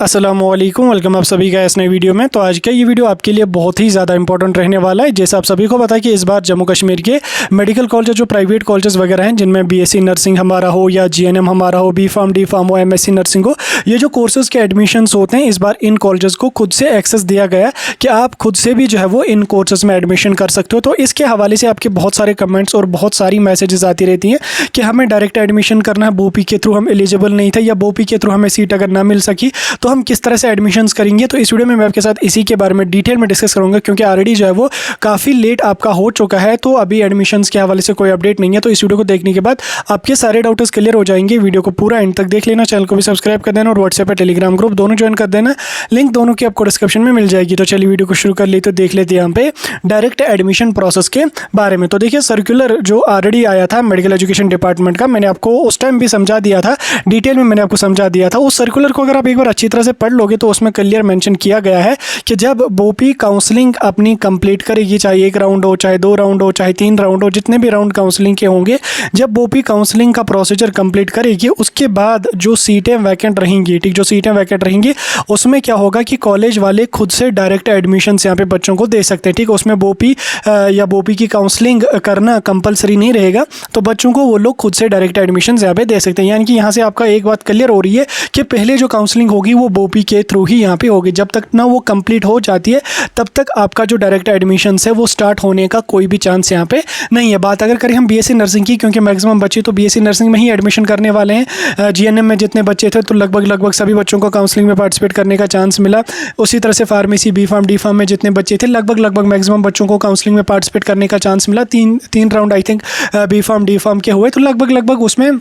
अस्सलामुअलैकुम, वेलकम आप सभी का इस नई वीडियो में। तो आज का ये वीडियो आपके लिए बहुत ही ज़्यादा इंपॉर्टेंट रहने वाला है। जैसे आप सभी को पता है कि इस बार जम्मू कश्मीर के मेडिकल कॉलेज जो प्राइवेट कॉलेजेस वगैरह हैं, जिनमें बीएससी नर्सिंग हमारा हो या जीएनएम हमारा हो, बी फार्म डी फार्म हो, एमएससी नर्सिंग हो, ये जो कोर्सेज़ के एडमिशन्स होते हैं, इस बार इन कॉलेजेस को खुद से एक्सेस दिया गया कि आप खुद से भी जो है वो इन कोर्सेज़ में एडमिशन कर सकते हो। तो इसके हवाले से आपके बहुत सारे कमेंट्स और बहुत सारी मैसेजेस आती रहती हैं कि हमें डायरेक्ट एडमिशन करना है, बोपी के थ्रू हम एलिजिबल नहीं थे, या बोपी के थ्रू हमें सीट अगर ना मिल सकी तो हम किस तरह से एडमिशन्स करेंगे। तो इस वीडियो में मैं आपके साथ इसी के बारे में डिटेल में डिस्कस करूंगा, क्योंकि ऑलरेडी जो है वो काफ़ी लेट आपका हो चुका है, तो अभी एडमिशन्स के हवाले से कोई अपडेट नहीं है। तो इस वीडियो को देखने के बाद आपके सारे डाउट्स क्लियर हो जाएंगे। वीडियो को पूरा एंड तक देख लेना, चैनल को भी सब्सक्राइब कर देना और व्हाट्सएप पर टेलीग्राम ग्रुप दोनों ज्वाइन कर देना। लिंक दोनों की आपको डिस्क्रिप्शन में मिल जाएगी। तो चलिए वीडियो को शुरू कर लेते, तो देख लेते हैं यहाँ पे डायरेक्ट एडमिशन प्रोसेस के बारे में। तो देखिए, सर्कुलर जो ऑलरेडी आया था मेडिकल एजुकेशन डिपार्टमेंट का, मैंने आपको उस टाइम भी समझा दिया था, डिटेल में मैंने आपको समझा दिया था। उस सर्कुलर को अगर आप एक बार अच्छी तरह से पढ़ लोगे तो उसमें क्लियर मेंशन किया गया है कि जब बोपी काउंसलिंग अपनी कंप्लीट करेगी, चाहे एक राउंड हो, चाहे 2 राउंड हो, चाहे 3 राउंड हो, जितने भी राउंड काउंसलिंग के होंगे, जब बोपी काउंसलिंग का प्रोसीजर कंप्लीट करेगी, उसके बाद जो सीटें वैकेंट रहेंगी, ठीक, जो सीटें वैकेंट रहेंगी, उसमें क्या होगा कि कॉलेज वाले खुद से डायरेक्ट एडमिशन यहाँ पे बच्चों को दे सकते हैं। ठीक, उसमें बोपी या बोपी की काउंसलिंग करना कंपलसरी नहीं रहेगा, तो बच्चों को वो लोग खुद से डायरेक्ट एडमिशन यहाँ पे दे सकते हैं। यानी कि यहाँ से आपका एक बात क्लियर हो रही है कि पहले जो काउंसलिंग होगी वो बोपी के थ्रू ही यहाँ पे होगी। जब तक ना वो कंप्लीट हो जाती है तब तक आपका जो डायरेक्ट एडमिशन है वो स्टार्ट होने का कोई भी चांस यहाँ पे नहीं है। बात अगर करें हम बीएससी नर्सिंग की, क्योंकि मैक्सिमम बच्चे तो बीएससी नर्सिंग में ही एडमिशन करने वाले हैं। जीएनएम में जितने बच्चे थे तो लगभग सभी बच्चों को काउंसलिंग में पार्टिसिपेट करने का चांस मिला। उसी तरह से pharmacy, B pharm, D pharm में जितने बच्चे थे लगभग मैक्सिमम बच्चों को काउंसलिंग में पार्टिसिपेट करने का चांस मिला। तीन round I think B pharm D pharm के हुए, तो लगभग उसमें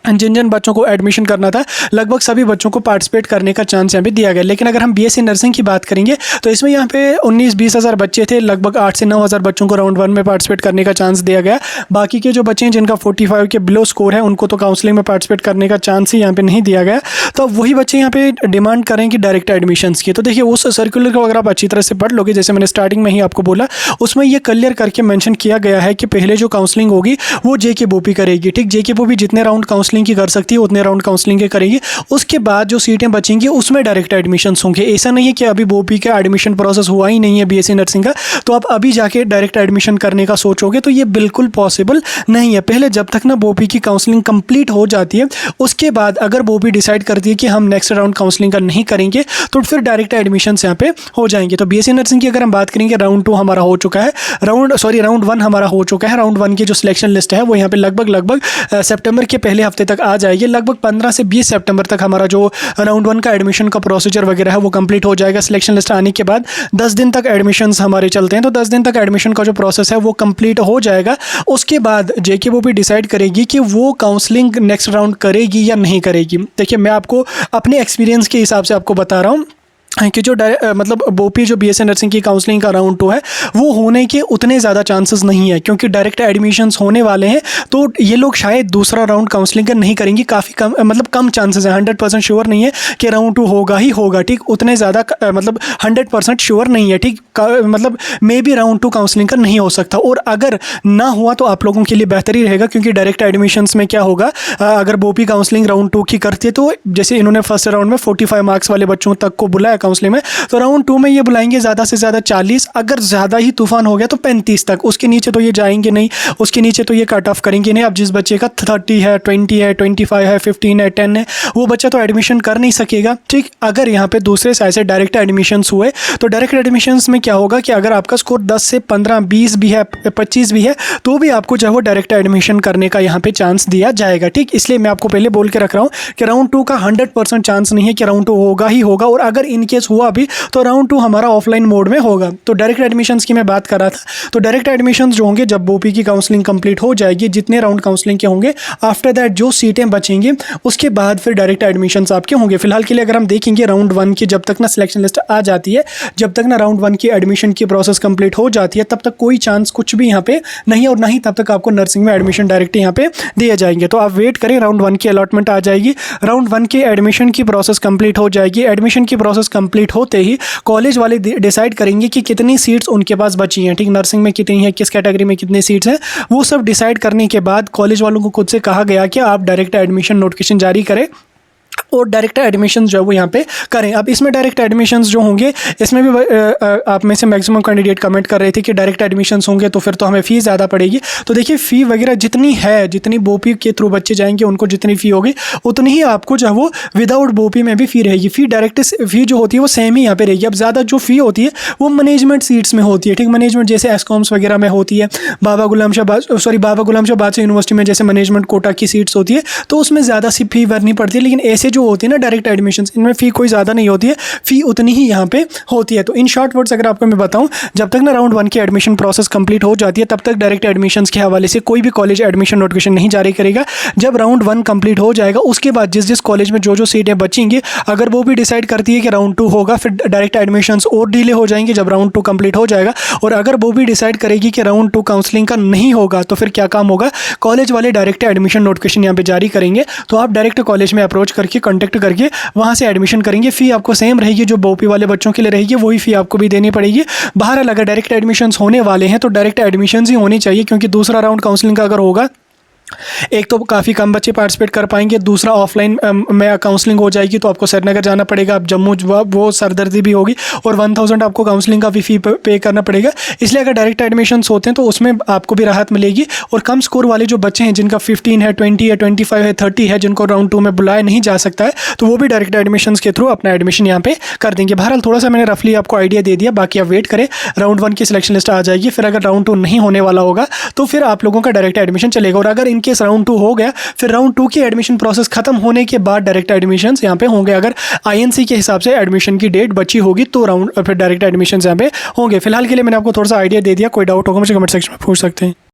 जिन जिन बच्चों को एडमिशन करना था लगभग सभी बच्चों को पार्टिसिपेट करने का चांस यहाँ पे दिया गया। लेकिन अगर हम बीएससी नर्सिंग की बात करेंगे तो इसमें यहाँ पे 19-20 हज़ार बच्चे थे, लगभग 8 से 9 हज़ार बच्चों को राउंड 1 में पार्टिसिपेट करने का चांस दिया गया। बाकी के जो बच्चे हैं जिनका 45 के बिलो स्कोर है, उनको तो काउंसलिंग में पार्टिसिपेट करने का चांस ही यहाँ पे नहीं दिया गया। तो वही बच्चे यहाँ पे डिमांड करें कि डायरेक्ट एडमिशन्स की। तो देखिए, उस सर्कुलर को अगर आप अच्छी तरह से पढ़ लोगे, जैसे मैंने स्टार्टिंग में ही आपको बोला, उसमें ये क्लियर करके मैंशन किया गया है कि पहले जो काउंसलिंग होगी वो जेके बोपी करेगी। ठीक, जेके बोपी जितने राउंड काउंसलिंग की कर सकती है राउंड काउंसलिंग के करेगी, उसके बाद जो सीटें बचेंगी उसमें डायरेक्ट एडमिशन्स होंगे। ऐसा नहीं है कि अभी बोपी का एडमिशन प्रोसेस हुआ ही नहीं है बीएससी नर्सिंग का, तो आप अभी जाके डायरेक्ट एडमिशन करने का सोचोगे तो ये बिल्कुल पॉसिबल नहीं है। पहले जब तक ना बोपी की काउंसलिंग कंप्लीट हो जाती है, उसके बाद अगर बोपी डिसाइड करती है कि हम नेक्स्ट राउंड काउंसलिंग का नहीं करेंगे तो फिर डायरेक्ट एडमिशन्स यहाँ पे हो जाएंगे। तो बीएससी नर्सिंग की अगर हम बात करेंगे, राउंड 2 हमारा हो चुका है, राउंड 1 हमारा हो चुका है। राउंड 1 की जो सिलेक्शन लिस्ट है वो यहाँ पे लगभग सितंबर के पहले हफ्ते तक आ जाएगी। लगभग 15 से 20 सितंबर तक हमारा जो राउंड 1 का एडमिशन का प्रोसीजर वगैरह है वो कंप्लीट हो जाएगा। सिलेक्शन लिस्ट आने के बाद 10 दिन तक एडमिशन्स हमारे चलते हैं, तो 10 दिन तक एडमिशन का जो प्रोसेस है वो कंप्लीट हो जाएगा। उसके बाद जेके वो भी डिसाइड करेगी कि वो काउंसलिंग नेक्स्ट राउंड करेगी या नहीं करेगी। देखिए, मैं आपको अपने एक्सपीरियंस के हिसाब से आपको बता रहा हूँ कि जो मतलब बोपी जो बीएससी नर्सिंग की काउंसलिंग का राउंड 2 है वो होने के उतने ज़्यादा चांसेस नहीं है, क्योंकि डायरेक्ट एडमिशन्स होने वाले हैं, तो ये लोग शायद दूसरा राउंड काउंसलिंग का नहीं करेंगे। काफ़ी कम, मतलब कम चांसेस है, 100% श्योर नहीं है कि राउंड 2 होगा ही होगा। ठीक, उतने ज़्यादा मतलब 100% श्योर नहीं है। ठीक, मतलब मे बी राउंड 2 काउंसलिंग का नहीं हो सकता, और अगर ना हुआ तो आप लोगों के लिए बेहतर ही रहेगा, क्योंकि डायरेक्ट एडमिशन्स में क्या होगा, अगर बोपी काउंसलिंग राउंड 2 की करती है तो जैसे इन्होंने फर्स्ट राउंड में 45 मार्क्स वाले बच्चों तक को बुलाया काउंसलिंग में, तो राउंड 2 में ये बुलाएंगे ज़्यादा से ज़्यादा 40, अगर ज़्यादा ही तूफान हो गया तो 35 तक, उसके नीचे तो ये जाएंगे नहीं, उसके नीचे तो ये कट ऑफ करेंगे नहीं। अब जिस बच्चे का 30 है, 20 है, 25 है, 15 है, 10 है, वो बच्चा तो एडमिशन कर नहीं सकेगा। ठीक, अगर यहाँ पे दूसरे साइड से डायरेक्ट एडमिशन्स हुए तो डायरेक्ट एडमिशन्स में क्या होगा कि अगर आपका स्कोर 10 से 15, 20 भी है, 25 भी है, तो भी आपको जो है वो डायरेक्ट एडमिशन करने का यहाँ पे चांस दिया जाएगा। ठीक, इसलिए मैं आपको पहले बोल के रख रहा हूँ कि राउंड 2 का 100% चांस नहीं है कि राउंड 2 होगा ही होगा, और अगर इनकेस हुआ भी तो राउंड 2 हमारा ऑफलाइन मोड में होगा। तो डायरेक्ट एडमिशन्स की मैं बात कर रहा था, तो डायरेक्ट एडमिशन्स जो होंगे जब बोपी की काउंसलिंग कंप्लीट हो जाएगी, जितने राउंड काउंसलिंग के होंगे, आफ्टर दैट जो सीटें बचेंगी उसके बाद फिर डायरेक्ट एडमिशन्स आपके होंगे। फिलहाल के लिए अगर हम देखेंगे राउंड 1 की जब तक ना सिलेक्शन लिस्ट आ जाती है, जब तक ना राउंड 1 की एडमिशन की प्रोसेस कंप्लीट हो जाती है, तब तक कोई चांस कुछ भी यहाँ पे नहीं, और ना ही तब तक आपको नर्सिंग में एडमिशन डायरेक्ट यहाँ पे दिए जाएंगे। तो आप वेट करें, राउंड 1 की अलॉटमेंट आ जाएगी, राउंड 1 की एडमिशन की प्रोसेस कंप्लीट हो जाएगी। एडमिशन की प्रोसेस कंप्लीट होते ही कॉलेज वाले डिसाइड करेंगे कि कितनी सीट्स उनके पास बची हैं। ठीक, नर्सिंग में कितनी है, किस कैटेगरी में कितनी सीट्स हैं, वो सब डिसाइड करने के बाद कॉलेज वालों को खुद से कहा गया कि आप डायरेक्ट एडमिशन नोटिफिकेशन जारी करें। और डायरेक्ट एडमिशन्स जो है वो यहाँ पे करें। अब इसमें डायरेक्ट एडमिशन्स जो होंगे, इसमें भी आप में से मैक्सिमम कैंडिडेट कमेंट कर रहे थे कि डायरेक्ट एडमिशन्स होंगे तो फिर तो हमें फ़ी ज़्यादा पड़ेगी। तो देखिए फ़ी वगैरह जितनी है, जितनी बोपी के थ्रू बच्चे जाएंगे उनको जितनी फ़ी होगी उतनी ही आपको जो है वो विदाउट बोपी में भी फ़ी रहेगी। फ़ी डायरेक्ट फ़ी जो होती है वो सेम ही यहाँ पे रहेगी। अब ज़्यादा जो फ़ी होती है वो मैनेजमेंट सीट्स में होती है, ठीक, मैनेजमेंट जैसे एसकॉम्स वगैरह में होती है, बाबा गुलाम शाह बादशाह यूनिवर्सिटी में जैसे मैनेजमेंट कोटा की सीट्स होती है तो उसमें ज़्यादा सी फ़ी भरनी पड़ती है। लेकिन ऐसे जो होती है ना डायरेक्ट एडमिशन्स, इनमें फ़ी कोई ज़्यादा नहीं होती है, फ़ी उतनी ही यहाँ पे होती है। तो इन शॉर्ट वर्ड्स अगर आपको मैं बताऊँ, जब तक ना राउंड 1 की एडमिशन प्रोसेस कंप्लीट हो जाती है तब तक डायरेक्ट एडमिशन्स के हवाले से कोई भी कॉलेज एडमिशन नोटिफिकेशन नहीं जारी करेगा। जब राउंड 1 कंप्लीट हो जाएगा उसके बाद जिस जिस कॉलेज में जो सीटें बचेंगी, अगर वो भी डिसाइड करती है कि राउंड 2 होगा, फिर डायरेक्ट एडमिशन्स और डिले हो जाएंगे जब राउंड 2 कंप्लीट हो जाएगा। और अगर वो भी डिसाइड करेगी कि राउंड 2 काउंसलिंग का नहीं होगा तो फिर क्या काम होगा, कॉलेज वाले डायरेक्ट एडमिशन नोटिफिकेशन यहाँ पे जारी करेंगे। तो आप डायरेक्ट कॉलेज में अप्रोच करके कॉन्टैक्ट करके वहाँ से एडमिशन करेंगे। फ़ी आपको सेम रहेगी जो बोपी वाले बच्चों के लिए रहेगी, वही फ़ी आपको भी देनी पड़ेगी। बहरहाल अगर डायरेक्ट एडमिशन्स होने वाले हैं तो डायरेक्ट एडमिशन्स ही होनी चाहिए, क्योंकि दूसरा राउंड काउंसलिंग का अगर होगा, एक तो काफ़ी कम बच्चे पार्टिसिपेट कर पाएंगे, दूसरा ऑफलाइन में काउंसलिंग हो जाएगी तो आपको श्रीनगर जाना पड़ेगा, अब जम्मू वो सरदर्दी भी होगी और 1000 आपको काउंसलिंग का भी फ़ी पे करना पड़ेगा। इसलिए अगर डायरेक्ट एडमिशन्स होते हैं तो उसमें आपको भी राहत मिलेगी। और कम स्कोर वाले जो बच्चे हैं जिनका 15 है, 20 है, 25 है, 30 है, जिनको राउंड 2 में बुलाया नहीं जा सकता है, तो वो भी डायरेक्ट एडमिशन्स के थ्रू अपना एडमिशन यहाँ पे कर देंगे। बहरहाल थोड़ा सा मैंने रफली आपको आइडिया दे दिया, बाकी आप वेट करें, राउंड 1 की सिलेक्शन लिस्ट आ जाएगी। फिर अगर राउंड 2 नहीं होने वाला होगा तो फिर आप लोगों का डायरेक्ट एडमिशन चलेगा। और अगर इनकेस राउंड 2 हो गया, फिर राउंड 2 की एडमिशन प्रोसेस खत्म होने के बाद डायरेक्ट एडमिशन्स यहाँ पे होंगे। अगर आईएनसी के हिसाब से एडमिशन की डेट बची होगी तो राउंड फिर डायरेक्ट एडमिशन्स यहाँ पे होंगे। फिलहाल के लिए मैंने आपको थोड़ा सा आइडिया दे दिया, कोई डाउट होगा मुझे कमेंट सेक्शन में पूछ सकते हैं।